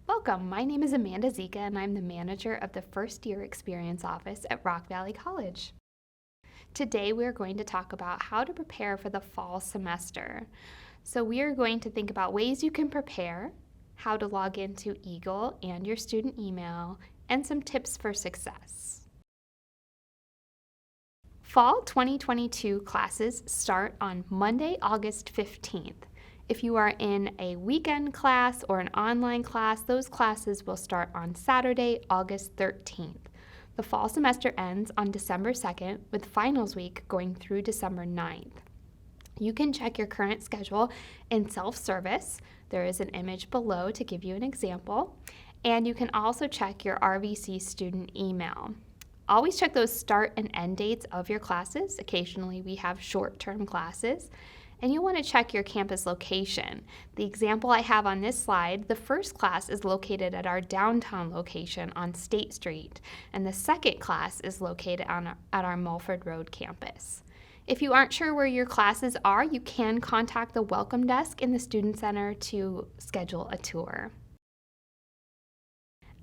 Welcome, my name is Amanda Zika and I'm the manager of the First Year Experience Office at Rock Valley College. Today we are going to talk about how to prepare for the fall semester. So we are going to think about ways you can prepare, how to log into Eagle and your student email, and some tips for success. Fall 2022 classes start on Monday, August 15th. If you are in a weekend class or an online class, those classes will start on Saturday, August 13th. The fall semester ends on December 2nd, with finals week going through December 9th. You can check your current schedule in self-service. There is an image below to give you an example. And you can also check your RVC student email. Always check those start and end dates of your classes. Occasionally we have short-term classes. And you'll want to check your campus location. The example I have on this slide, the first class is located at our downtown location on State Street, and the second class is located at our Mulford Road campus. If you aren't sure where your classes are, you can contact the Welcome Desk in the Student Center to schedule a tour.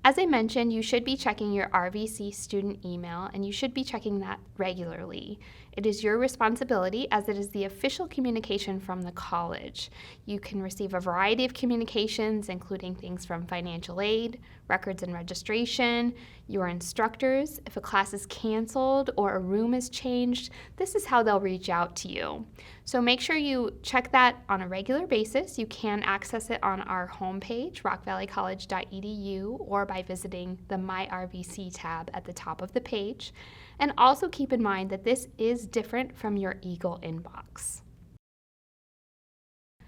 As I mentioned, you should be checking your RVC student email, and you should be checking that regularly. It is your responsibility as it is the official communication from the college. You can receive a variety of communications, including things from financial aid, records and registration, your instructors. If a class is canceled or a room is changed, this is how they'll reach out to you. So make sure you check that on a regular basis. You can access it on our homepage, rockvalleycollege.edu, or by visiting the My RVC tab at the top of the page. And also keep in mind that this is different from your Eagle inbox.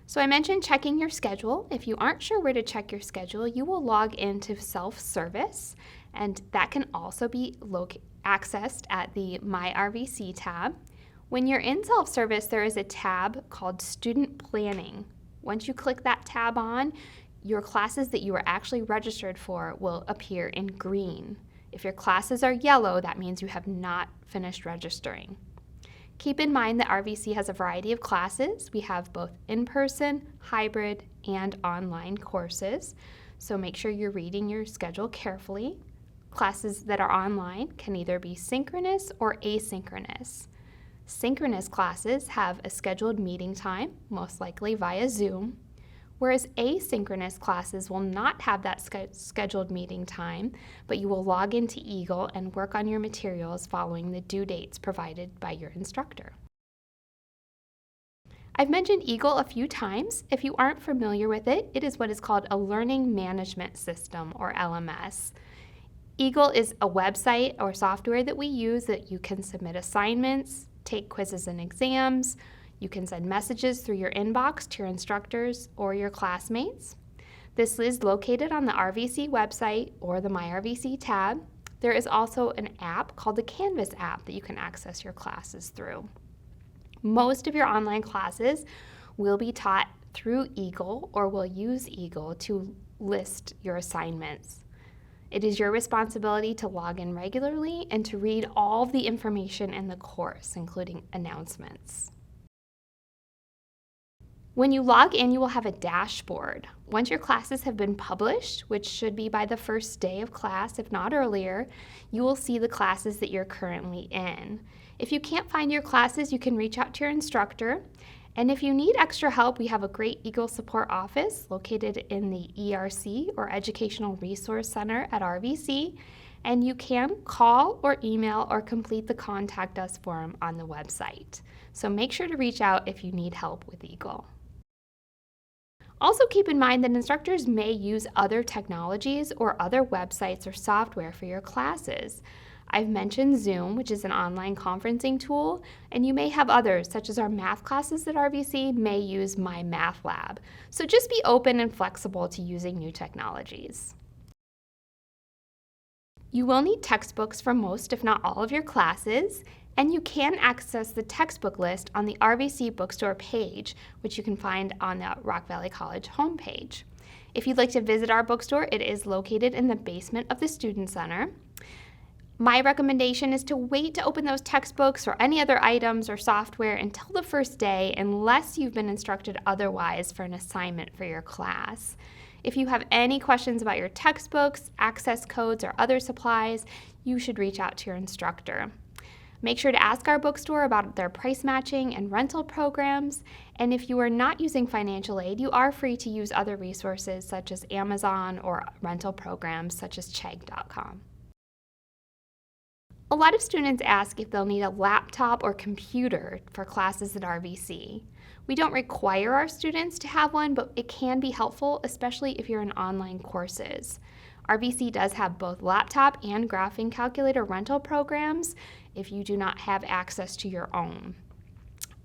So I mentioned checking your schedule. If you aren't sure where to check your schedule, you will log into self-service, and that can also be accessed at the My RVC tab. When you're in self-service, there is a tab called Student Planning. Once you click that tab on, your classes that you are actually registered for will appear in green. If your classes are yellow, that means you have not finished registering. Keep in mind that RVC has a variety of classes. We have both in-person, hybrid, and online courses, so make sure you're reading your schedule carefully. Classes that are online can either be synchronous or asynchronous. Synchronous classes have a scheduled meeting time, most likely via Zoom, whereas asynchronous classes will not have that scheduled meeting time, but you will log into Eagle and work on your materials following the due dates provided by your instructor. I've mentioned Eagle a few times. If you aren't familiar with it, it is what is called a Learning Management System, or LMS. Eagle is a website or software that we use that you can submit assignments, take quizzes and exams. You can send messages through your inbox to your instructors or your classmates. This is located on the RVC website or the My RVC tab. There is also an app called the Canvas app that you can access your classes through. Most of your online classes will be taught through Eagle or will use Eagle to list your assignments. It is your responsibility to log in regularly and to read all of the information in the course, including announcements. When you log in, you will have a dashboard. Once your classes have been published, which should be by the first day of class, if not earlier, you will see the classes that you're currently in. If you can't find your classes, you can reach out to your instructor. And if you need extra help, we have a great Eagle support office located in the ERC, or Educational Resource Center, at RVC. And you can call or email or complete the Contact Us form on the website. So make sure to reach out if you need help with Eagle. Also keep in mind that instructors may use other technologies or other websites or software for your classes. I've mentioned Zoom, which is an online conferencing tool, and you may have others, such as our math classes at RVC may use My Math Lab. So just be open and flexible to using new technologies. You will need textbooks for most, if not all, of your classes, and you can access the textbook list on the RVC bookstore page, which you can find on the Rock Valley College homepage. If you'd like to visit our bookstore, it is located in the basement of the Student Center. My recommendation is to wait to open those textbooks or any other items or software until the first day, unless you've been instructed otherwise for an assignment for your class. If you have any questions about your textbooks, access codes, or other supplies, you should reach out to your instructor. Make sure to ask our bookstore about their price matching and rental programs. And if you are not using financial aid, you are free to use other resources such as Amazon or rental programs such as Chegg.com. A lot of students ask if they'll need a laptop or computer for classes at RVC. We don't require our students to have one, but it can be helpful, especially if you're in online courses. RVC does have both laptop and graphing calculator rental programs if you do not have access to your own.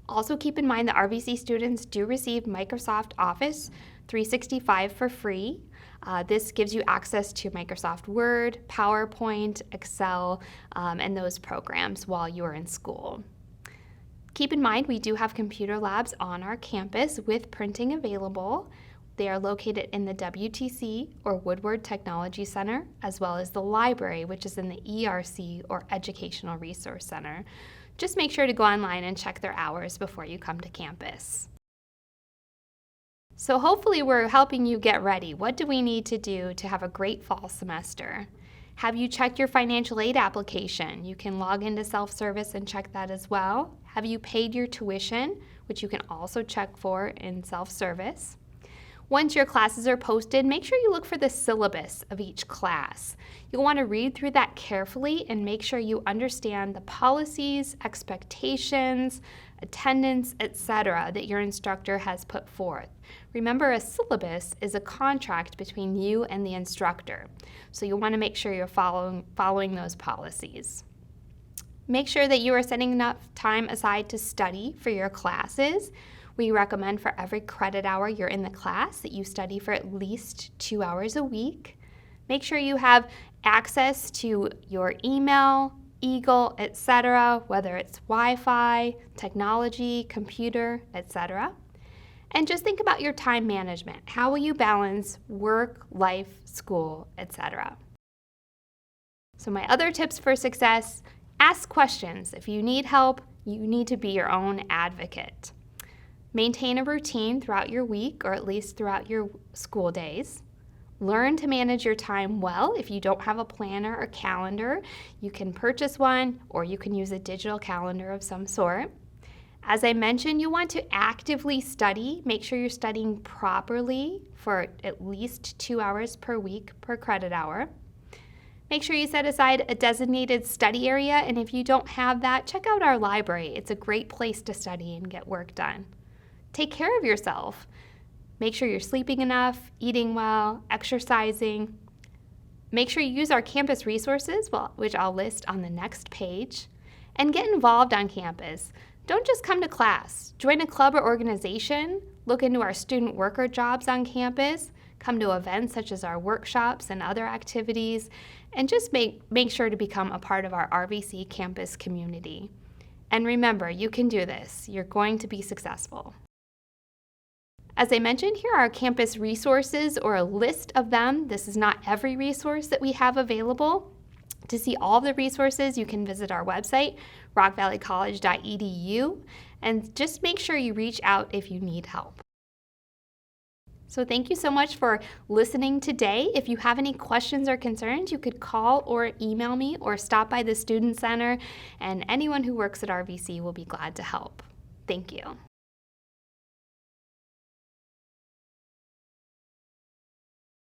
Also keep in mind that RVC students do receive Microsoft Office 365 for free. This gives you access to Microsoft Word, PowerPoint, Excel, and those programs while you are in school. Keep in mind we do have computer labs on our campus with printing available. They are located in the WTC or Woodward Technology Center, as well as the library, which is in the ERC or Educational Resource Center. Just make sure to go online and check their hours before you come to campus. So hopefully we're helping you get ready. What do we need to do to have a great fall semester? Have you checked your financial aid application? You can log into self-service and check that as well. Have you paid your tuition, which you can also check for in self-service? Once your classes are posted, make sure you look for the syllabus of each class. You'll want to read through that carefully and make sure you understand the policies, expectations, attendance, etc. that your instructor has put forth. Remember, a syllabus is a contract between you and the instructor, so you'll want to make sure you're following those policies. Make sure that you are setting enough time aside to study for your classes. We recommend for every credit hour you're in the class that you study for at least 2 hours a week. Make sure you have access to your email, Eagle, etc., whether it's Wi-Fi, technology, computer, etc. And just think about your time management. How will you balance work, life, school, etc.? So my other tips for success: ask questions. If you need help, you need to be your own advocate. Maintain a routine throughout your week, or at least throughout your school days. Learn to manage your time well. If you don't have a planner or calendar, you can purchase one, or you can use a digital calendar of some sort. As I mentioned, you want to actively study. Make sure you're studying properly for at least 2 hours per week per credit hour. Make sure you set aside a designated study area, and if you don't have that, check out our library. It's a great place to study and get work done. Take care of yourself. Make sure you're sleeping enough, eating well, exercising. Make sure you use our campus resources, which I'll list on the next page. And get involved on campus. Don't just come to class. Join a club or organization. Look into our student worker jobs on campus. Come to events such as our workshops and other activities. And just make sure to become a part of our RVC campus community. And remember, you can do this. You're going to be successful. As I mentioned, here are our campus resources, or a list of them. This is not every resource that we have available. To see all the resources, you can visit our website, rockvalleycollege.edu, and just make sure you reach out if you need help. So thank you so much for listening today. If you have any questions or concerns, you could call or email me or stop by the Student Center, and anyone who works at RVC will be glad to help. Thank you.